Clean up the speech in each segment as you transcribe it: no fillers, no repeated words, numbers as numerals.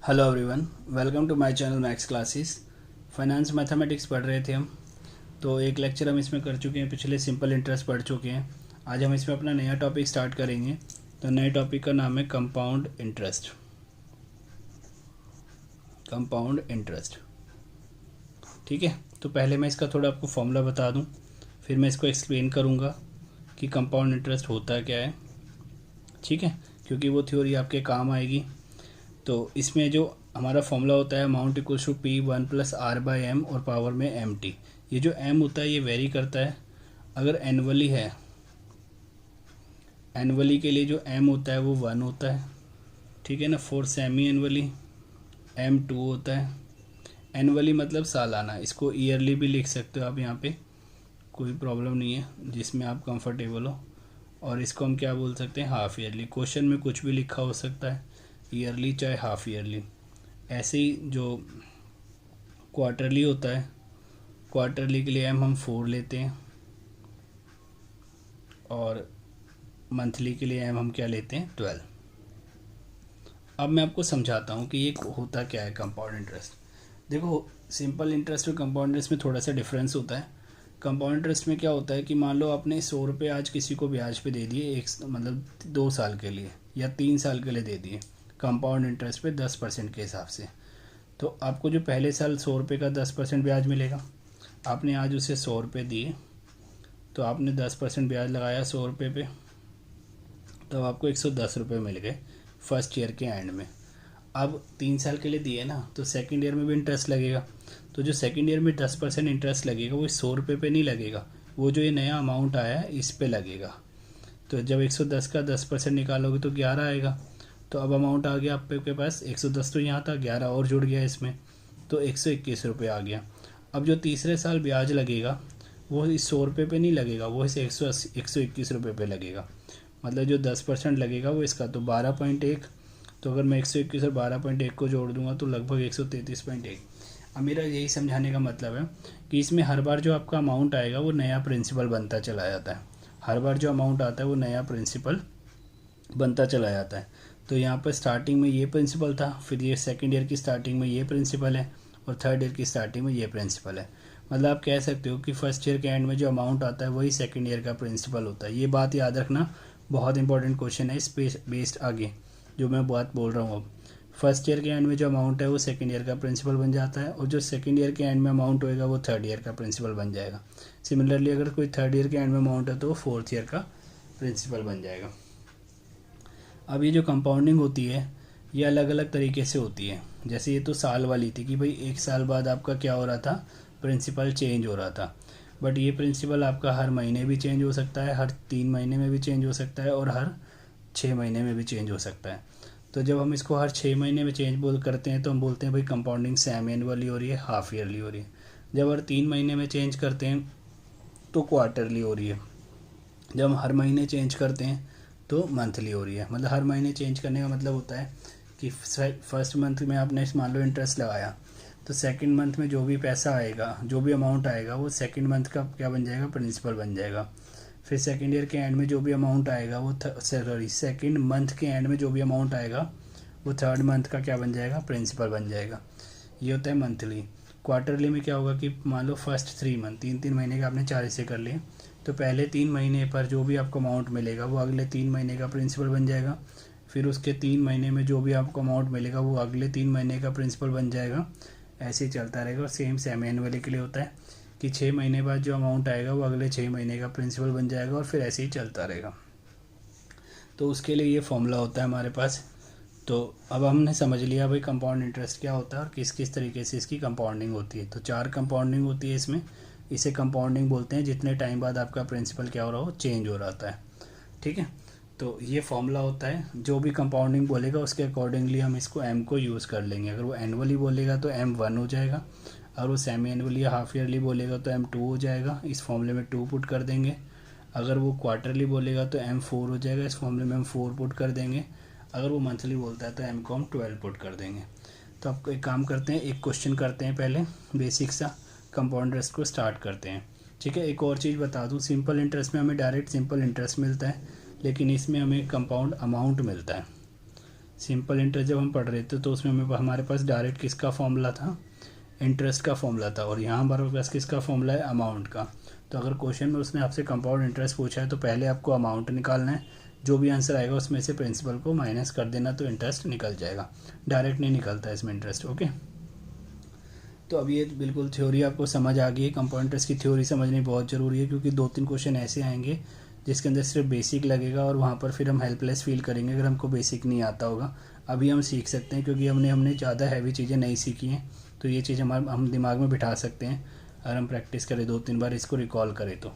Hello everyone, welcome to my channel maths classes. Finance mathematics पढ़ रहे थे हम। तो एक लेक्चर हम इसमें कर चुके हैं, पिछले सिंपल इंटरेस्ट पढ़ चुके हैं। आज हम इसमें अपना नया टॉपिक स्टार्ट करेंगे। तो नए टॉपिक का नाम है कंपाउंड इंटरेस्ट। कंपाउंड इंटरेस्ट, ठीक है। तो पहले मैं इसका थोड़ा आपको फॉर्मूला बता दूं, फिर मैं इसको एक्सप्लेन करूंगा कि कंपाउंड इंटरेस्ट होता क्या है, ठीक है, क्योंकि वो थ्योरी आपके काम आएगी। तो इसमें जो हमारा फॉर्मूला होता है amount equals to P one plus R by M और पावर में एम टी। ये जो एम होता है ये वेरी करता है। अगर एनुअली है, एनुअली के लिए जो एम होता है वो 1 होता है, ठीक है ना। फॉर सेमी एनुअली एम 2 होता है। एनुअली मतलब सालाना, इसको ईयरली भी लिख सकते हो आप, यहाँ पे कोई प्रॉब्लम नहीं है, जिसमें आप कंफर्टेबल हो। और इसको हम क्या बोल सकते हैं, हाफ ईयरली। क्वेश्चन में कुछ भी लिखा हो सकता है, ईयरली चाहे हाफ ईयरली। ऐसे ही जो क्वार्टरली होता है, क्वार्टरली के लिए हम 4 लेते हैं, और मंथली के लिए हम क्या लेते हैं, 12। अब मैं आपको समझाता हूँ कि ये होता क्या है कंपाउंड इंटरेस्ट। देखो, सिंपल इंटरेस्ट और कंपाउंड इंटरेस्ट में थोड़ा सा डिफरेंस होता है। कंपाउंड इंटरेस्ट में क्या होता है कि मान लो आपने 100 रुपये आज किसी को ब्याज पे दे दिए, एक मतलब 2 साल के लिए या 3 साल के लिए दे दिए, कंपाउंड इंटरेस्ट पे 10% के हिसाब से। तो आपको जो पहले साल 100 रुपये का 10% ब्याज मिलेगा। आपने आज उसे 100 रुपये दिए, तो आपने 10% ब्याज लगाया 100 रुपये पे, तो आपको 110 रुपये मिल गए फर्स्ट ईयर के एंड में। अब 3 साल के लिए दिए ना, तो सेकंड ईयर में भी इंटरेस्ट लगेगा। तो जो सेकंड ईयर में 10% इंटरेस्ट लगेगा वो 100 रुपये पे नहीं लगेगा, वो जो ये नया अमाउंट आया है इस पे लगेगा। तो जब 110 का 10% निकालोगे तो 11 आएगा। तो अब अमाउंट आ गया आपके पास 110, तो यहाँ था 11 और जुड़ गया इसमें, तो 121 रुपये आ गया। अब जो तीसरे साल ब्याज लगेगा वो इस 100 रुपये पे नहीं लगेगा, वो इस 121 रुपये पे लगेगा। मतलब जो 10% लगेगा वो इसका, तो 12.1। तो अगर मैं 121 और 12.1 को जोड़ दूंगा तो लगभग 133.1। अब मेरा यही समझाने का मतलब है कि इसमें हर बार जो आपका अमाउंट आएगा वो नया प्रिंसिपल बनता चला जाता है। हर बार जो अमाउंट आता है वो नया प्रिंसिपल बनता चला जाता है। तो यहाँ पर स्टार्टिंग में ये प्रिंसिपल था, फिर ये सेकेंड ईयर की स्टार्टिंग में ये प्रिंसिपल है, और थर्ड ईयर की स्टार्टिंग में ये प्रिंसिपल है। मतलब आप कह सकते हो कि फर्स्ट ईयर के एंड में जो अमाउंट आता है वही सेकेंड ईयर का प्रिंसिपल होता है। ये बात याद रखना, बहुत इंपॉर्टेंट क्वेश्चन है इस बेस्ड आगे जो मैं बात बोल रहा हूँ। अब फर्स्ट ईयर के एंड में जो अमाउंट है वो सेकेंड ईयर का प्रिंसिपल बन जाता है, और जो सेकेंड ईयर के एंड में अमाउंट होएगा वो थर्ड ईयर का प्रिंसिपल बन जाएगा। सिमिलरली अगर कोई थर्ड ईयर के एंड में अमाउंट है तो वो फोर्थ ईयर का प्रिंसिपल बन जाएगा। अब ये जो कंपाउंडिंग होती है ये अलग अलग तरीके से होती है। जैसे ये तो साल वाली थी कि भाई 1 साल बाद आपका क्या हो रहा था, प्रिंसिपल चेंज हो रहा था। बट ये प्रिंसिपल आपका हर महीने भी चेंज हो सकता है, हर 3 महीने में भी चेंज हो सकता है, और हर 6 महीने में भी चेंज हो सकता है। तो जब हम इसको हर 6 महीने में चेंज करते हैं तो हम बोलते हैं भाई कंपाउंडिंग सेमी एनुअली हो रही है, हाफ ईयरली हो रही है। जब हर 3 महीने में चेंज करते हैं तो क्वार्टरली हो रही है। जब हम हर महीने चेंज करते हैं तो मंथली हो रही है। मतलब हर महीने चेंज करने का मतलब होता है कि फर्स्ट मंथ में आपने मान लो इंटरेस्ट लगाया, तो सेकंड मंथ में जो भी पैसा आएगा, जो भी अमाउंट आएगा वो सेकंड मंथ का क्या बन जाएगा, प्रिंसिपल बन जाएगा। फिर सेकंड ईयर के एंड में जो भी अमाउंट आएगा वो सेकंड मंथ के एंड में जो भी अमाउंट आएगा वो थर्ड मंथ का क्या बन जाएगा, प्रिंसिपल बन जाएगा। ये होता है मंथली। क्वार्टरली में क्या होगा कि मान लो फर्स्ट 3 मंथ, 3 महीने का आपने 4 हिस्से कर लिए, तो पहले 3 महीने पर जो भी आपको अमाउंट मिलेगा वो अगले 3 महीने का प्रिंसिपल बन जाएगा। फिर उसके 3 महीने में जो भी आपको अमाउंट मिलेगा वो अगले 3 महीने का प्रिंसिपल बन जाएगा। ऐसे ही चलता रहेगा। और सेम एनुअली के लिए होता है कि 6 महीने बाद जो अमाउंट आएगा वो अगले 6 महीने का प्रिंसिपल बन जाएगा, और फिर ऐसे ही चलता रहेगा। तो उसके लिए ये फॉर्मूला होता है हमारे पास। तो अब हमने समझ लिया भाई कंपाउंड इंटरेस्ट क्या होता है और किस किस तरीके से इसकी कंपाउंडिंग होती है। तो 4 कंपाउंडिंग होती है इसमें। इसे कंपाउंडिंग बोलते हैं जितने टाइम बाद आपका प्रिंसिपल क्या हो रहा हो, चेंज हो रहा है, ठीक है। तो ये फॉर्मूला होता है, जो भी कंपाउंडिंग बोलेगा उसके अकॉर्डिंगली हम इसको एम को यूज़ कर लेंगे। अगर वो एनुअली बोलेगा तो M1 हो जाएगा, अगर वो सेमी एनुअली या हाफ ईयरली बोलेगा तो M2 हो जाएगा, इस फॉर्मूले में 2 पुट कर देंगे। अगर वो क्वार्टरली बोलेगा तो M4 हो जाएगा, इस फॉर्मूले में हम 4 पुट कर देंगे। अगर वो मंथली बोलता है तो M को हम 12 पुट कर देंगे। तो आपको एक काम करते हैं, एक क्वेश्चन करते हैं पहले, बेसिक सा कंपाउंड इंटरेस्ट को स्टार्ट करते हैं, ठीक है। एक और चीज़ बता दूं, सिंपल इंटरेस्ट में हमें डायरेक्ट सिंपल इंटरेस्ट मिलता है, लेकिन इसमें हमें कंपाउंड अमाउंट मिलता है। सिंपल इंटरेस्ट जब हम पढ़ रहे थे तो उसमें हमारे पास डायरेक्ट किसका फॉर्मूला था, इंटरेस्ट का फॉर्मूला था, और यहाँ हमारे पास किसका फॉर्मूला है, अमाउंट का। तो अगर क्वेश्चन में उसने आपसे कंपाउंड इंटरेस्ट पूछा है तो पहले आपको अमाउंट निकालना है, जो भी आंसर आएगा उसमें से प्रिंसिपल को माइनस कर देना तो इंटरेस्ट निकल जाएगा, डायरेक्ट नहीं निकलता है इसमें इंटरेस्ट। ओके, तो अब ये बिल्कुल थ्योरी आपको समझ आ गई है। कंपाउंड इंटरेस्ट की थ्योरी समझनी बहुत ज़रूरी है, क्योंकि 2-3 क्वेश्चन ऐसे आएंगे जिसके अंदर सिर्फ बेसिक लगेगा और वहाँ पर फिर हम हेल्पलेस फील करेंगे अगर हमको बेसिक नहीं आता होगा। अभी हम सीख सकते हैं क्योंकि हमने ज़्यादा हैवी चीज़ें नहीं सीखी हैं, तो ये चीज़ हम दिमाग में बिठा सकते हैं अगर हम प्रैक्टिस करें 2-3 बार इसको रिकॉल करें तो।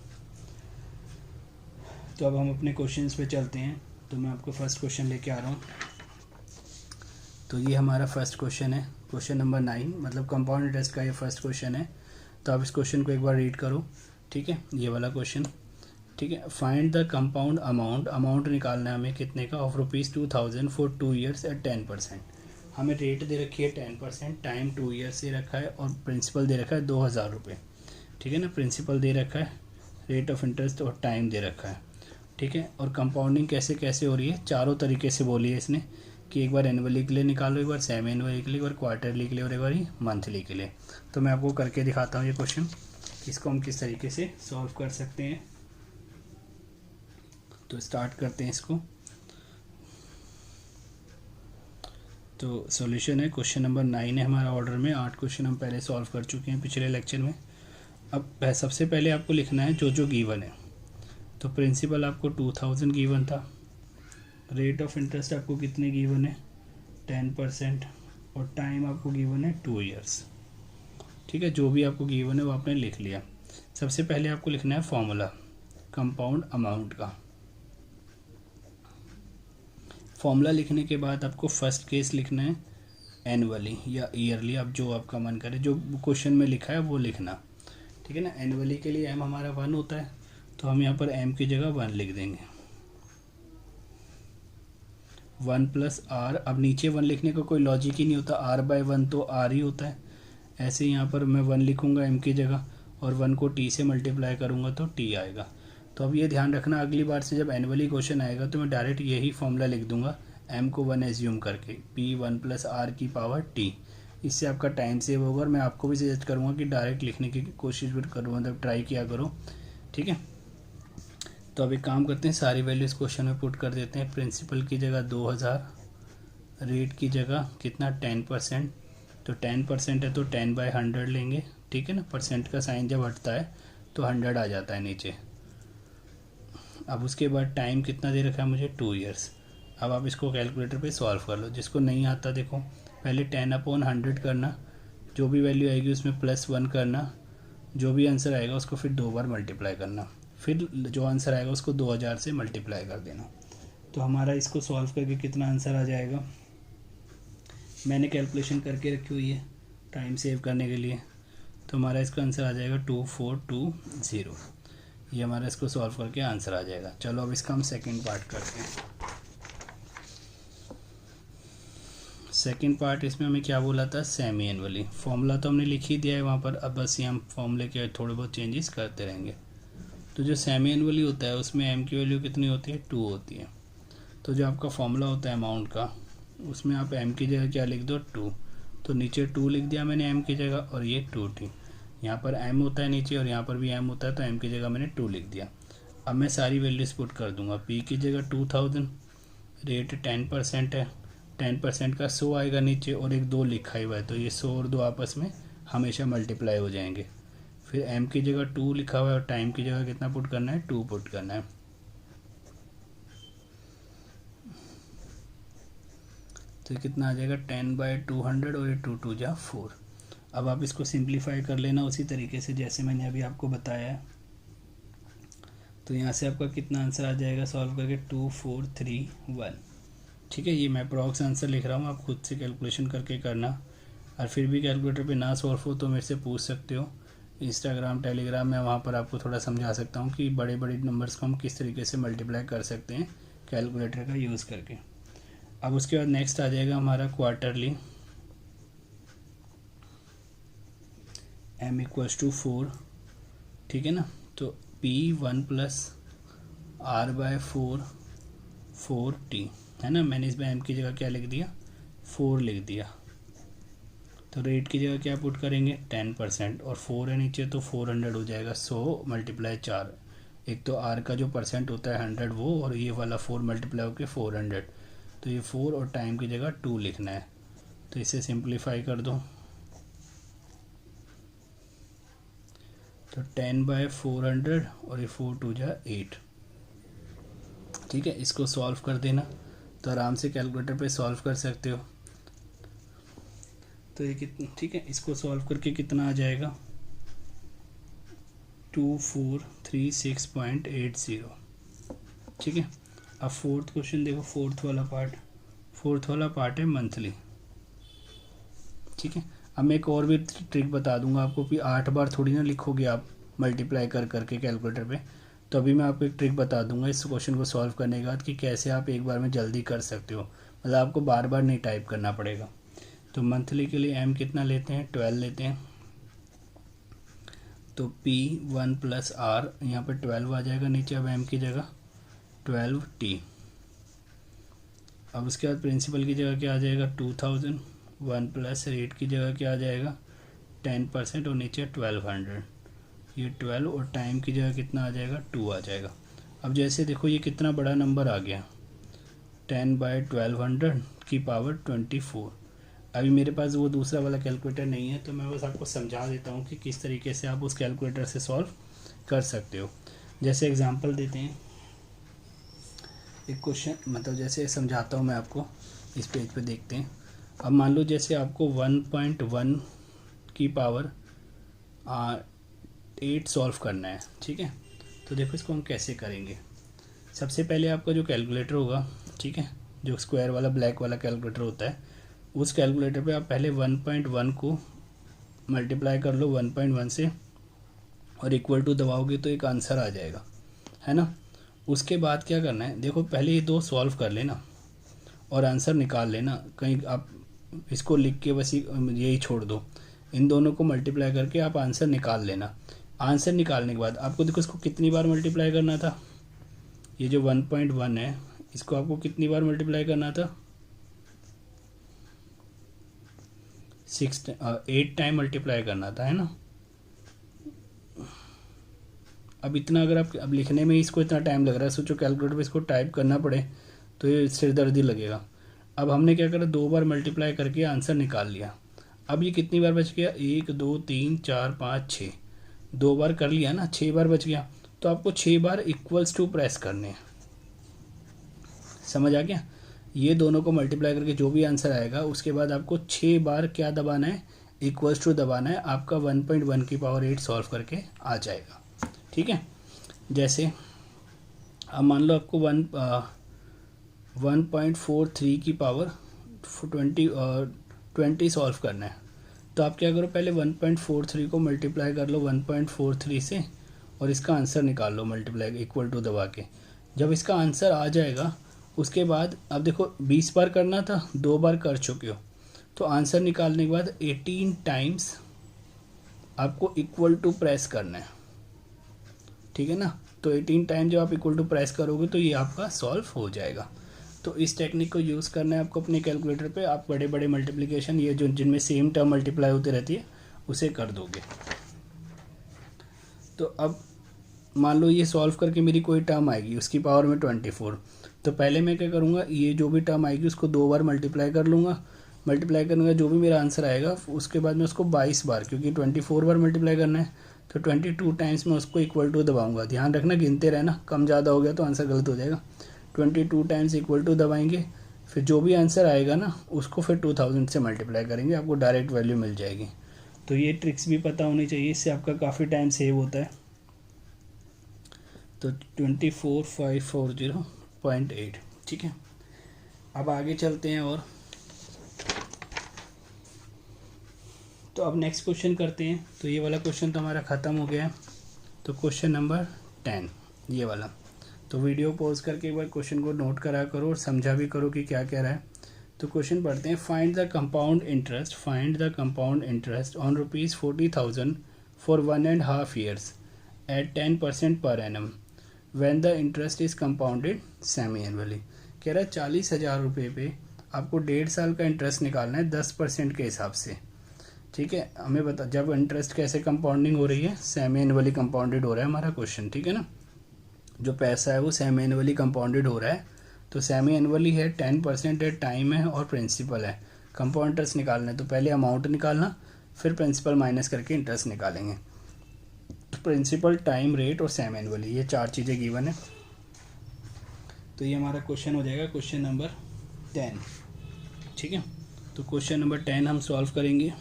अब हम अपने क्वेश्चंस पे चलते हैं। तो मैं आपको फर्स्ट क्वेश्चन लेके आ रहा हूँ। तो ये हमारा फर्स्ट क्वेश्चन है, क्वेश्चन नंबर 9, मतलब कंपाउंड इंटरेस्ट का ये फर्स्ट क्वेश्चन है। तो आप इस क्वेश्चन को एक बार रीड करो, ठीक है, ये वाला क्वेश्चन, ठीक है। Find the compound amount, amount निकालना है हमें कितने का, ऑफ ₹2000 फॉर 2 years एट 10%। हमें रेट दे रखी है 10%, टाइम 2 years से रखा है और प्रिंसिपल दे रखा है 2000 रुपये, ठीक है ना। प्रिंसिपल दे रखा है, रेट ऑफ इंटरेस्ट और टाइम दे रखा है, ठीक है। और कंपाउंडिंग कैसे कैसे हो रही है, चारों तरीके से बोली है इसने कि एक बार एनुअली के लिए निकालो, एक बार सेमी एनुअली के लिए, एक बार क्वार्टरली के लिए और एक बार मंथली के लिए। तो मैं आपको करके दिखाता हूँ ये क्वेश्चन, इसको हम किस तरीके से सॉल्व कर सकते हैं। तो स्टार्ट करते हैं इसको। तो सॉल्यूशन है, क्वेश्चन नंबर 9 है हमारा ऑर्डर में, 8 क्वेश्चन हम पहले सॉल्व कर चुके हैं पिछले लेक्चर में। अब सबसे पहले आपको लिखना है जो गिवन है। तो प्रिंसिपल आपको 2000 गिवन था, रेट ऑफ इंटरेस्ट आपको कितने गिवन है 10%, और टाइम आपको गिवन है 2 years, ठीक है। जो भी आपको गिवन है वो आपने लिख लिया। सबसे पहले आपको लिखना है फॉर्मूला कंपाउंड अमाउंट का। फॉर्मूला लिखने के बाद आपको फर्स्ट केस लिखना है एनुअली या ईयरली, आप जो आपका मन करे, जो क्वेश्चन में लिखा है वो लिखना, ठीक है ना। एनुअली के लिए एम हमारा 1 होता है, तो हम यहाँ पर एम की जगह 1 लिख देंगे, 1 + r। अब नीचे 1 लिखने का कोई लॉजिक ही नहीं होता, r/1 तो r ही होता है। ऐसे यहाँ पर मैं 1 लिखूँगा m की जगह और 1 को t से मल्टीप्लाई करूँगा तो t आएगा। तो अब ये ध्यान रखना, अगली बार से जब एनुअली क्वेश्चन आएगा तो मैं डायरेक्ट यही फॉर्मूला लिख दूंगा, m को 1 एज्यूम करके, p 1 + r की पावर t। इससे आपका टाइम सेव होगा और मैं आपको भी सजेस्ट करूँगा कि डायरेक्ट लिखने की कोशिश भी करो, मतलब ट्राई किया करो, ठीक है। तो अब एक काम करते हैं, सारी वैल्यूज क्वेश्चन में पुट कर देते हैं। प्रिंसिपल की जगह 2000, रेट की जगह कितना 10%, तो 10% है तो 10/100 लेंगे, ठीक है ना। परसेंट का साइन जब हटता है तो 100 आ जाता है नीचे। अब उसके बाद टाइम कितना दे रखा है मुझे 2 years। अब आप इसको कैलकुलेटर पे सॉल्व कर लो, जिसको नहीं आता देखो, पहले 10/100 करना, जो भी वैल्यू आएगी उसमें +1 करना, जो भी आंसर आएगा उसको फिर 2 बार मल्टीप्लाई करना, फिर जो आंसर आएगा उसको 2000 से मल्टीप्लाई कर देना। तो हमारा इसको सॉल्व करके कितना आंसर आ जाएगा, मैंने कैलकुलेशन करके रखी हुई है टाइम सेव करने के लिए। तो हमारा इसका आंसर आ जाएगा 2420। ये हमारा इसको सॉल्व करके आंसर आ जाएगा। चलो अब इसका हम सेकंड पार्ट करते हैं। सेकंड पार्ट, इसमें हमें क्या बोला था, सेमी एनुअली। फॉर्मूला तो हमने लिख ही दिया है वहाँ पर, अब बस ये हम फॉर्मूले के थोड़े बहुत चेंजेस करते रहेंगे। तो जो सेमी एनुअली होता है उसमें एम की वैल्यू कितनी होती है, 2 होती है। तो जो आपका फॉर्मूला होता है अमाउंट का, उसमें आप एम की जगह क्या लिख दो 2, तो नीचे 2 लिख दिया मैंने एम की जगह, और ये 2 थी। यहाँ पर एम होता है नीचे और यहाँ पर भी एम होता है, तो एम की जगह मैंने 2 लिख दिया। अब मैं सारी वैल्यूज पुट कर दूंगा। पी की जगह 2000, रेट 10% है, 10% का 100 आएगा नीचे और एक 2 लिखा ही हुआ है, तो ये 100 और 2 आपस में हमेशा मल्टीप्लाई हो जाएंगे। फिर एम की जगह 2 लिखा हुआ है और टाइम की जगह कितना पुट करना है, 2 पुट करना है। तो कितना आ जाएगा 10/200 और ये 2 × 4। अब आप इसको सिंप्लीफाई कर लेना उसी तरीके से जैसे मैंने अभी आपको बताया है। तो यहाँ से आपका कितना आंसर आ जाएगा सॉल्व करके 2431, ठीक है। ये मैं अप्रॉक्स आंसर लिख रहा हूँ, आप खुद से कैलकुलेशन करके करना। और फिर भी कैलकुलेटर पे ना सॉल्व हो तो मेरे से पूछ सकते हो, इंस्टाग्राम टेलीग्राम में, वहाँ पर आपको थोड़ा समझा सकता हूँ कि बड़े बड़े नंबर्स को हम किस तरीके से मल्टीप्लाई कर सकते हैं कैलकुलेटर का यूज़ करके। अब उसके बाद नेक्स्ट आ जाएगा हमारा क्वार्टरली, m = 4, ठीक है ना। तो p 1 + r/4 4t, है ना। मैंने इसमें m की जगह क्या लिख दिया, 4 लिख दिया। तो रेट की जगह क्या पुट करेंगे, 10%, और 4 है नीचे तो 400 हो जाएगा। 100 मल्टीप्लाई 4, एक तो r का जो परसेंट होता है 100 वो, और ये वाला 4 मल्टीप्लाई होकर 400, तो ये 4 और टाइम की जगह 2 लिखना है। तो इसे सिंप्लीफाई कर दो, तो 10/400 और ये 4 2 जा 8। ठीक है, इसको सॉल्व कर देना, तो आराम से कैलकुलेटर पे सॉल्व कर सकते हो। तो ये कितना, ठीक है, इसको सॉल्व करके कितना आ जाएगा, 2436.80। ठीक है, अब फोर्थ क्वेश्चन देखो, फोर्थ वाला पार्ट है मंथली। ठीक है, अब मैं एक और भी ट्रिक बता दूंगा आपको कि 8 बार थोड़ी ना लिखोगे आप मल्टीप्लाई कर करके कैलकुलेटर पे। तो अभी मैं आपको एक ट्रिक बता दूंगा इस क्वेश्चन को सॉल्व करने के बाद कि कैसे आप एक बार में जल्दी कर सकते हो, मतलब आपको बार बार नहीं टाइप करना पड़ेगा। तो मंथली के लिए m कितना लेते हैं, 12 लेते हैं। तो P1 + R, यहाँ पे 12 आ जाएगा नीचे, अब m की जगह 12t। अब उसके बाद प्रिंसिपल की जगह क्या आ जाएगा, 2000, 1 प्लस रेट की जगह क्या आ जाएगा, 10%, और नीचे 1200, ये 12, और टाइम की जगह कितना आ जाएगा, 2 आ जाएगा। अब जैसे देखो ये कितना बड़ा नंबर आ गया, 10/1200 की पावर 24। अभी मेरे पास वो दूसरा वाला कैलकुलेटर नहीं है, तो मैं बस आपको समझा देता हूँ कि किस तरीके से आप उस कैलकुलेटर से सॉल्व कर सकते हो। जैसे एग्जांपल देते हैं, एक क्वेश्चन, मतलब जैसे समझाता हूँ मैं आपको, इस पेज पे देखते हैं। अब मान लो जैसे आपको 1.1 की पावर 8 सॉल्व करना है। ठीक है, तो देखो इसको हम कैसे करेंगे। सबसे पहले आपका जो कैलकुलेटर होगा, ठीक है, जो स्क्वायर वाला ब्लैक वाला कैलकुलेटर होता है, उस कैलकुलेटर पे आप पहले 1.1 को मल्टीप्लाई कर लो 1.1 से, और इक्वल टू दबाओगे तो एक आंसर आ जाएगा, है ना। उसके बाद क्या करना है, देखो पहले ये दो सॉल्व कर लेना और आंसर निकाल लेना। कहीं आप इसको लिख के बस यही छोड़ दो, इन दोनों को मल्टीप्लाई करके आप आंसर निकाल लेना। आंसर निकालने के बाद आपको देखो इसको कितनी बार मल्टीप्लाई करना था, ये जो 1.1 है इसको आपको कितनी बार मल्टीप्लाई करना था, 8 टाइम मल्टीप्लाई करना था, है ना। अब इतना अगर आप अब लिखने में इसको इतना टाइम लग रहा है, सोचो कैलकुलेटर पे इसको टाइप करना पड़े तो ये सिरदर्दी लगेगा। अब हमने क्या करा, 2 बार मल्टीप्लाई करके आंसर निकाल लिया। अब ये कितनी बार बच गया, 1 2 3 4 5 6, 2 बार कर लिया ना, 6 बार बच गया। तो आपको 6 बार इक्वल्स टू प्रेस करने हैं, समझ आ गया। ये दोनों को मल्टीप्लाई करके जो भी आंसर आएगा उसके बाद आपको 6 बार क्या दबाना है, इक्वल्स टू दबाना है। आपका 1.1 की पावर 8 सॉल्व करके आ जाएगा। ठीक है, जैसे अब मान लो आपको 1.43 की पावर 20 सॉल्व करना है। तो आप क्या करो, पहले 1.43 को मल्टीप्लाई कर लो 1.43 से, और इसका आंसर निकाल लो मल्टीप्लाई इक्वल टू दबा के। जब इसका आंसर आ जाएगा उसके बाद अब देखो 20 बार करना था, 2 बार कर चुके हो, तो आंसर निकालने के बाद 18 टाइम्स आपको इक्वल टू प्रेस करना है। ठीक है ना, तो 18 टाइम जब आप इक्वल टू प्रेस करोगे तो ये आपका सॉल्व हो जाएगा। तो इस टेक्निक को यूज़ करना है आपको अपने कैलकुलेटर पे। आप बड़े बड़े मल्टीप्लिकेशन, ये जो जिनमें सेम टर्म मल्टीप्लाई होती रहती है, उसे कर दोगे। तो अब मान लो ये सॉल्व करके मेरी कोई टर्म आएगी, उसकी पावर में 24, तो पहले मैं क्या करूँगा, ये जो भी टर्म आएगी उसको 2 बार मल्टीप्लाई कर लूँगा। मल्टीप्लाई करने का जो भी मेरा आंसर आएगा उसके बाद मैं उसको 22 बार, क्योंकि 24 बार मल्टीप्लाई करना है, तो 22 टाइम्स मैं उसको इक्वल टू दबाऊंगा। ध्यान रखना, गिनते रहना, कम ज़्यादा हो गया तो आंसर गलत हो जाएगा। 22 टाइम्स इक्वल टू दबाएंगे, फिर जो भी आंसर आएगा ना उसको फिर 2000 से मल्टीप्लाई करेंगे, आपको डायरेक्ट वैल्यू मिल जाएगी। तो ये ट्रिक्स भी पता होनी चाहिए, इससे आपका काफ़ी टाइम सेव होता है। तो 24540.8। ठीक है, अब आगे चलते हैं और तो अब नेक्स्ट क्वेश्चन करते हैं। तो ये वाला क्वेश्चन तो हमारा ख़त्म हो गया है। तो क्वेश्चन नंबर 10 ये वाला, तो वीडियो पॉज करके एक बार क्वेश्चन को नोट करा करो और समझा भी करो कि क्या कह रहा है। तो क्वेश्चन पढ़ते हैं, find the compound interest on ₹40,000 for 1.5 years at 10% per annum when the interest is compounded semi-annually। कह रहा है 40,000 रुपये पे आपको 1.5 साल का इंटरेस्ट निकालना है 10% के हिसाब से। ठीक है, हमें बता जब इंटरेस्ट कैसे कंपाउंडिंग हो रही है, सेमी एनुअली कंपाउंडेड हो रहा है हमारा क्वेश्चन। ठीक है ना, जो पैसा है वो सेमी एनुअली कंपाउंडेड हो रहा है, तो सेमी एनुअली है, 10% है, टाइम है और प्रिंसिपल है। कंपाउंड इंटरेस्ट निकालना है तो पहले अमाउंट निकालना, फिर प्रिंसिपल माइनस करके इंटरेस्ट निकालेंगे। प्रिंसिपल, टाइम, रेट और सेमी एनुअली, ये 4 चीज़ें गिवन है। तो ये हमारा क्वेश्चन हो जाएगा क्वेश्चन नंबर 10। ठीक है, तो क्वेश्चन नंबर 10 हम सॉल्व करेंगे।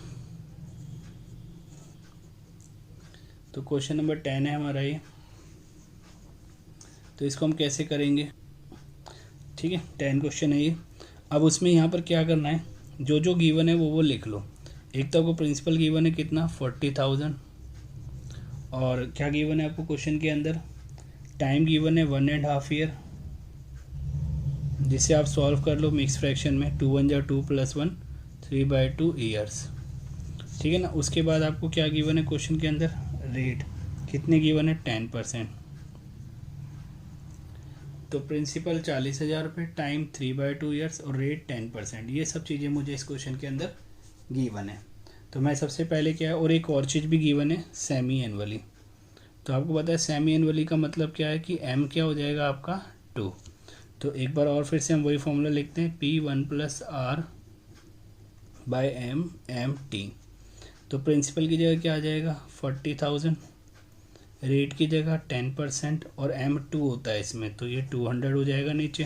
तो क्वेश्चन नंबर 10 है हमारा ये, तो इसको हम कैसे करेंगे। ठीक है, 10 क्वेश्चन है ये। अब उसमें यहाँ पर क्या करना है, जो जो गिवन है वो लिख लो। एक तो आपको प्रिंसिपल गिवन है कितना, 40,000, और क्या गिवन है आपको क्वेश्चन के अंदर, टाइम गिवन है 1.5 ईयर, जिसे आप सॉल्व कर लो मिक्स फ्रैक्शन में, 2 1 2 + 1 3/2 ईयर्स। ठीक है ना, उसके बाद आपको क्या गिवन है क्वेश्चन के अंदर, रेट कितने गिवन है, 10%। तो प्रिंसिपल 40,000 रुपये, टाइम 3/2 ईयर्स और रेट 10%। ये सब चीज़ें मुझे इस क्वेश्चन के अंदर गिवन है। तो मैं सबसे पहले क्या है, और एक और चीज़ भी गिवन है, सेमी एनुअली। तो आपको पता है सेमी एनुअली का मतलब क्या है कि m क्या हो जाएगा आपका 2। तो एक बार और फिर से हम वही फॉर्मूला लिखते हैं, P1 + R/m/t। तो प्रिंसिपल की जगह क्या आ जाएगा, 40,000, रेट की जगह 10% और m 2 होता है इसमें, तो ये 200 हो जाएगा नीचे।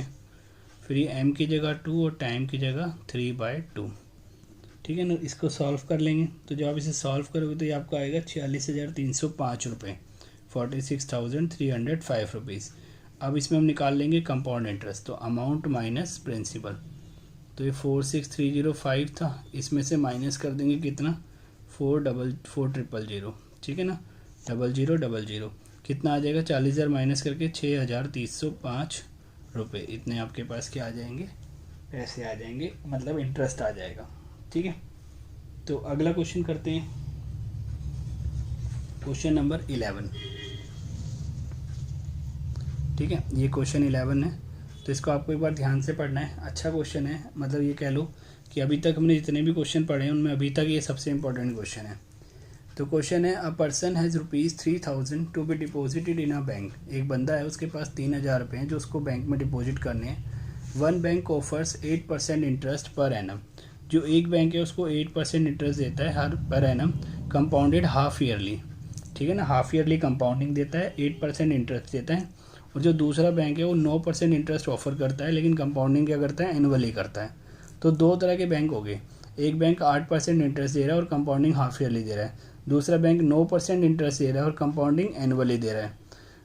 फिर ये m की जगह 2 और टाइम की जगह 3/2। ठीक है ना, इसको सॉल्व कर लेंगे। तो जब आप इसे सॉल्व करोगे तो ये आपको आएगा 46,305 रुपये, 46,305 रुपीज़। अब इसमें हम निकाल लेंगे कंपाउंड इंटरेस्ट, तो अमाउंट माइनस प्रिंसिपल। तो ये 46,305 था, इसमें से माइनस कर देंगे कितना, 4,000,000। ठीक है ना, 0,000,000 कितना आ जाएगा, 40,000 माइनस करके 6,305 रुपये। इतने आपके पास क्या आ जाएंगे, पैसे आ जाएंगे, मतलब इंटरेस्ट आ जाएगा। ठीक है, तो अगला क्वेश्चन करते हैं, क्वेश्चन नंबर 11। ठीक है, ये क्वेश्चन 11 है, तो इसको आपको एक बार ध्यान से पढ़ना है। अच्छा क्वेश्चन है, मतलब ये कह लो कि अभी तक हमने जितने भी क्वेश्चन पढ़े हैं उनमें अभी तक ये सबसे इंपॉर्टेंट क्वेश्चन है। तो क्वेश्चन है, a person has ₹3,000 to be deposited in a bank. एक बंदा है, उसके पास 3,000 रुपये हैं जो उसको बैंक में डिपॉजिट करने हैं। One bank offers 8% interest per annum. जो एक बैंक है उसको 8% इंटरेस्ट देता है हर per annum, compounded half yearly. ठीक है ना, हाफ ईयरली कंपाउंडिंग देता है, 8% इंटरेस्ट देता है। और जो दूसरा बैंक है वो 9% इंटरेस्ट ऑफर करता है, लेकिन कंपाउंडिंग क्या करता है, एनुअली करता है। तो दो तरह के बैंक हो गए, एक बैंक 8% इंटरेस्ट दे रहा है और कंपाउंडिंग हाफ ईयरली दे रहा है, दूसरा बैंक 9% इंटरेस्ट दे रहा है और कंपाउंडिंग एनुअली दे रहा है।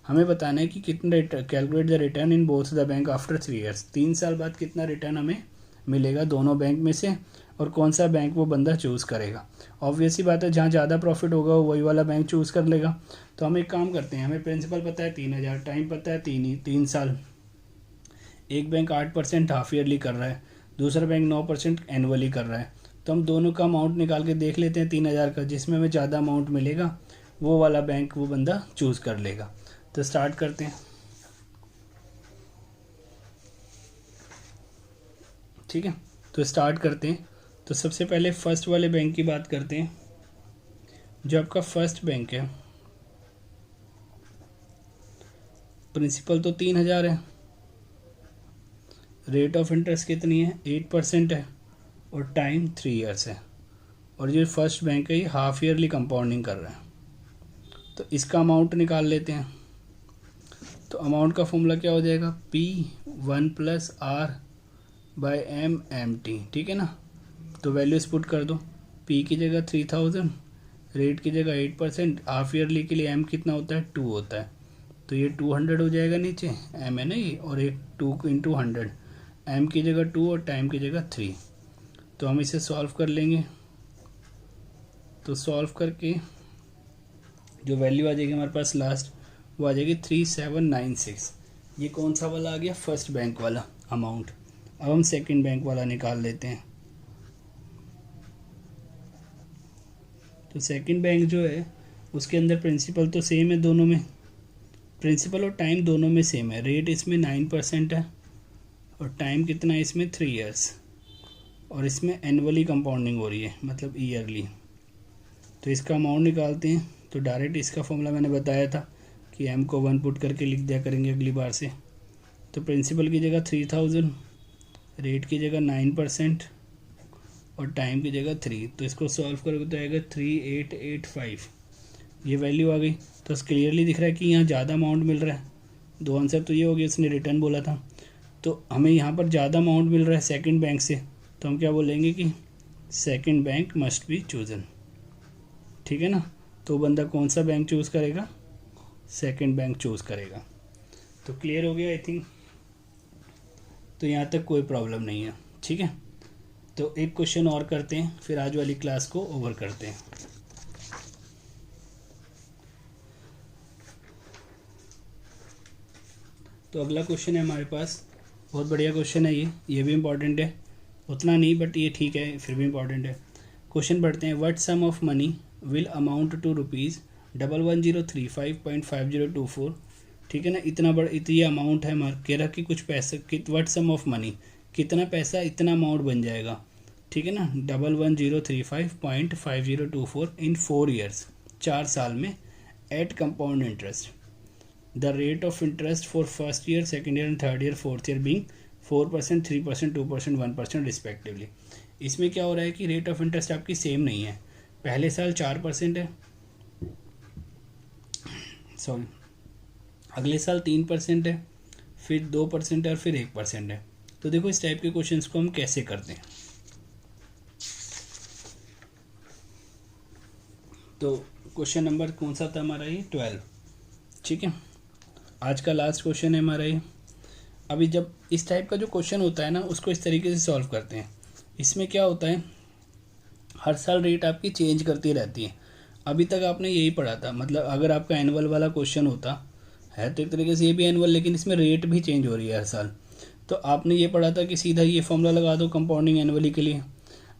हमें बताना है कि कितना calculate the return in both the bank after 3 years. 3 साल बाद कितना रिटर्न हमें मिलेगा दोनों बैंक में से, और कौन सा बैंक वो बंदा चूज़ करेगा। ऑब्वियस ही बात है, जहाँ ज़्यादा प्रॉफिट होगा वो वही वाला बैंक चूज़ कर लेगा। तो हम एक काम करते हैं, हमें प्रिंसिपल पता है 3,000, टाइम पता है 3 साल। एक बैंक 8% हाफ ईयरली कर रहा है, दूसरा बैंक 9% एनुअली कर रहा है। तो हम दोनों का अमाउंट निकाल के देख लेते हैं 3,000 का, जिसमें हमें ज़्यादा अमाउंट मिलेगा वो वाला बैंक वो बंदा चूज़ कर लेगा। तो स्टार्ट करते हैं। ठीक है, तो स्टार्ट करते हैं। तो सबसे पहले फर्स्ट वाले बैंक की बात करते हैं। जो आपका फर्स्ट बैंक है, प्रिंसिपल तो 3,000 है, रेट ऑफ इंटरेस्ट कितनी है, 8% है, और टाइम 3 ईयर्स है। और जो फर्स्ट बैंक है ये हाफ ईयरली कंपाउंडिंग कर रहा है। तो इसका अमाउंट निकाल लेते हैं। तो अमाउंट का फॉर्मूला क्या हो जाएगा, P1 + R/m/t। ठीक है ना, तो वैल्यूज पुट कर दो। P की जगह 3,000, रेट की जगह 8%, हाफ ईयरली के लिए m कितना होता है, 2 होता है। तो ये 200 हो जाएगा नीचे, m है ना ये, और एक 2 × 100, m की जगह 2 और टाइम की जगह 3। तो हम इसे सॉल्व कर लेंगे। तो सॉल्व करके जो वैल्यू आ जाएगी हमारे पास लास्ट, वो आ जाएगी 3796। ये कौन सा वाला आ गया, फर्स्ट बैंक वाला अमाउंट। अब हम सेकंड बैंक वाला निकाल लेते हैं। तो सेकंड बैंक जो है उसके अंदर प्रिंसिपल तो सेम है, दोनों में प्रिंसिपल और टाइम दोनों में सेम है। रेट इसमें 9% है और टाइम कितना है इसमें 3 ईयर्स, और इसमें एनुअली कंपाउंडिंग हो रही है मतलब ईयरली। तो इसका अमाउंट निकालते हैं। तो डायरेक्ट इसका फॉर्मूला मैंने बताया था कि m को 1 पुट करके लिख दिया करेंगे अगली बार से। तो प्रिंसिपल की जगह 3000, रेट की जगह 9% और टाइम की जगह 3। तो इसको सॉल्व करोगे तो आएगा 3885, ये वैल्यू आ गई। तो क्लियरली दिख रहा है कि यहाँ ज़्यादा अमाउंट मिल रहा है। दो आंसर तो ये हो गया, उसने रिटर्न बोला था तो हमें यहाँ पर ज़्यादा अमाउंट मिल रहा है सेकंड बैंक से, तो हम क्या बोलेंगे कि second bank must be chosen. ठीक है ना, तो बंदा कौन सा बैंक चूज़ करेगा, सेकंड बैंक चूज़ करेगा। तो क्लियर हो गया आई थिंक। तो यहाँ तक कोई प्रॉब्लम नहीं है। ठीक है, तो एक क्वेश्चन और करते हैं फिर आज वाली क्लास को ओवर करते हैं। तो अगला क्वेश्चन है हमारे पास, बहुत बढ़िया क्वेश्चन है ये भी इम्पॉर्टेंट है, उतना नहीं बट ये ठीक है फिर भी इम्पॉर्टेंट है। क्वेश्चन पढ़ते हैं। What sum of money will amount to ₹11,035.5024। ठीक है ना, इतना बड़ा ये अमाउंट है हमारा, कह रहा कि कुछ पैसे, व्हाट सम ऑफ मनी, कितना पैसा इतना अमाउंट बन जाएगा। ठीक है ना, 11,035.5024 इन 4 ईयर्स, 4 साल में, at compound interest. The rate of interest for first year, second year and third year, fourth year being 4%, 3%, 2%, 1% respectively। इसमें क्या हो रहा है कि रेट ऑफ इंटरेस्ट आपकी सेम नहीं है। पहले साल 4% है, सॉरी अगले साल 3% है, फिर 2% है और फिर 1% है। तो देखो इस टाइप के क्वेश्चंस को हम कैसे करते हैं। तो क्वेश्चन नंबर कौन सा था हमारा, ये 12। ठीक है, आज का लास्ट क्वेश्चन है हमारा ये। अभी जब इस टाइप का जो क्वेश्चन होता है ना, उसको इस तरीके से सॉल्व करते हैं। इसमें क्या होता है, हर साल रेट आपकी चेंज करती रहती है। अभी तक आपने यही पढ़ा था, मतलब अगर आपका एनुअल वाला क्वेश्चन होता है तो एक तरीके से ये भी एनुअल, लेकिन इसमें रेट भी चेंज हो रही है हर साल। तो आपने ये पढ़ा था कि सीधा ये फॉर्मूला लगा दो कंपाउंडिंग एनुअली के लिए।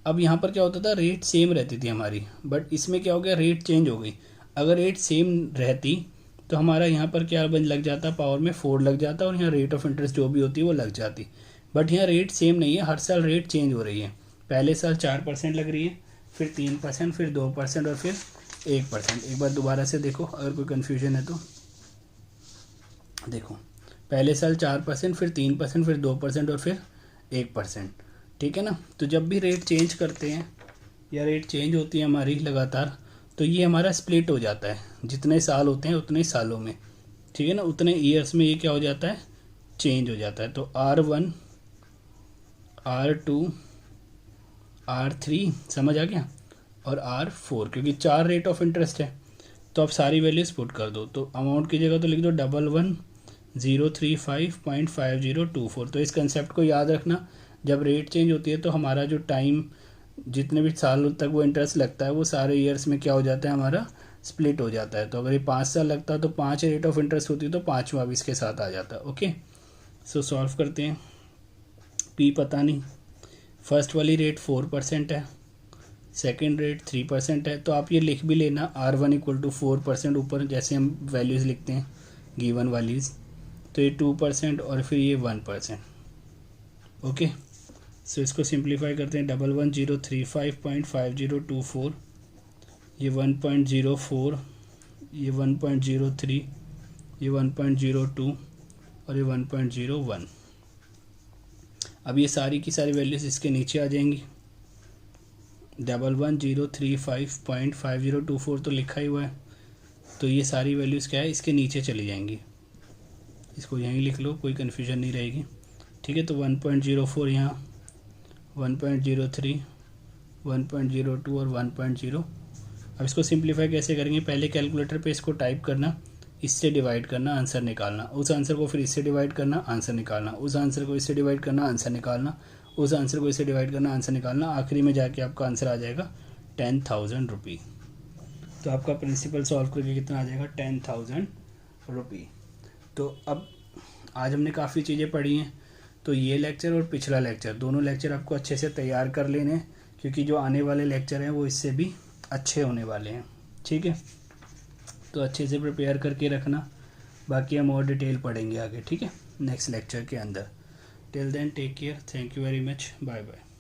अब यहाँ पर क्या होता था, रेट सेम रहती थी हमारी, बट इसमें क्या हो गया, रेट चेंज हो गई। अगर रेट सेम रहती तो हमारा यहाँ पर क्या बन लग जाता, पावर में 4 लग जाता और यहाँ रेट ऑफ इंटरेस्ट जो भी होती है वो लग जाती। बट यहाँ रेट सेम नहीं है, हर साल रेट चेंज हो रही है। पहले साल 4% लग रही है, फिर 3%, फिर 2% और फिर 1%। एक बार दोबारा से देखो अगर कोई कन्फ्यूजन है तो। देखो पहले साल 4%, फिर 3%, फिर 2% और फिर 1%। ठीक है ना, तो जब भी रेट चेंज करते हैं या रेट चेंज होती है हमारी लगातार, तो ये हमारा स्प्लिट हो जाता है। जितने साल होते हैं उतने सालों में, ठीक है ना, उतने ईयर्स में ये क्या हो जाता है, चेंज हो जाता है। तो R1, R2, R3 समझ आ गया, और R4, क्योंकि 4 रेट ऑफ इंटरेस्ट है। तो आप सारी वैल्यूज पुट कर दो। तो अमाउंट की जगह तो लिख दो 11,035.5024। तो इस कंसेप्ट को याद रखना, जब रेट चेंज होती है तो हमारा जो टाइम, जितने भी साल तक वो इंटरेस्ट लगता है, वो सारे ईयर्स में क्या हो जाता है, हमारा स्प्लिट हो जाता है। तो अगर ये 5 साल लगता है तो 5 रेट ऑफ इंटरेस्ट होती है, तो 5वां भी इसके साथ आ जाता है। ओके, सो सॉल्व करते हैं। पी पता नहीं, फर्स्ट वाली रेट 4% है, सेकेंड रेट 3% है। तो आप ये लिख भी लेना, R1 = 4% ऊपर जैसे हम वैल्यूज़ लिखते हैं गिवन वालीज। तो ये 2% और फिर ये 1%। ओके, सो इसको सिंप्लीफाई करते हैं। 11,035.5024, ये 1.04, ये 1.03, ये 1.02 और ये 1.01। अब ये सारी की सारी वैल्यूज इसके नीचे आ जाएंगी। 11,035.5024 तो लिखा ही हुआ है, तो ये सारी वैल्यूज़ क्या है, इसके नीचे चली जाएंगी। इसको यहीं लिख लो, कोई कन्फ्यूजन नहीं रहेगी। ठीक है, तो 1.04 यहाँ, 1.03, 1.02 और 1.0। अब इसको सिंप्लीफाई कैसे करेंगे, पहले कैलकुलेटर पे इसको टाइप करना, इससे डिवाइड करना, आंसर निकालना, उस आंसर को फिर इससे डिवाइड करना, आंसर निकालना, उस आंसर को इससे डिवाइड करना, आंसर निकालना, उस आंसर को इससे डिवाइड करना, आंसर निकालना, आखिरी में जाके आपका आंसर आ जाएगा 10,000 रुपये। तो आपका प्रिंसिपल सॉल्व करके कितना आ जाएगा, 10,000 रुपये। तो अब आज हमने काफ़ी चीज़ें पढ़ी हैं, तो ये लेक्चर और पिछला लेक्चर, दोनों लेक्चर आपको अच्छे से तैयार कर लेने हैं, क्योंकि जो आने वाले लेक्चर हैं वो इससे भी अच्छे होने वाले हैं। ठीक है, तो अच्छे से प्रिपेयर करके रखना, बाकी हम और डिटेल पढ़ेंगे आगे। ठीक है, नेक्स्ट लेक्चर के अंदर। Till then take care, thank you very much, bye bye.